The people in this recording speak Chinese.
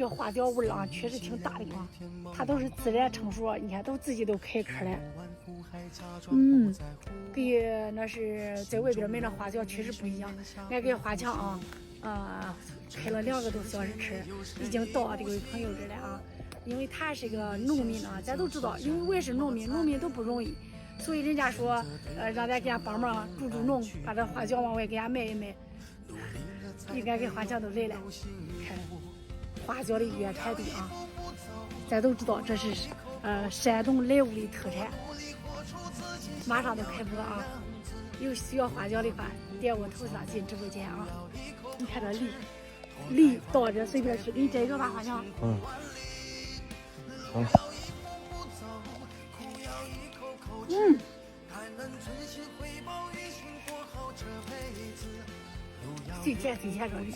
个花椒味啊，确实挺大的啊，它都是自然成熟，你看都自己都开壳了。跟那是在外边买的花椒确实不一样。俺给花强开了2个多小时车，已经到这位朋友这儿了啊。因为他是个农民啊，咱都知道，因为我也是农民，农民都不容易，所以人家说，让咱给俺帮忙助农，把这花椒往外给俺卖一卖。应该给花强都来了，看花椒的原产地啊，咱都知道这是山东莱芜的特产，马上都开播啊！有需要花椒的话，点我头像进直播间啊！你看这梨到这随便吃，给你摘一个吧，花强。最甜最甜这里。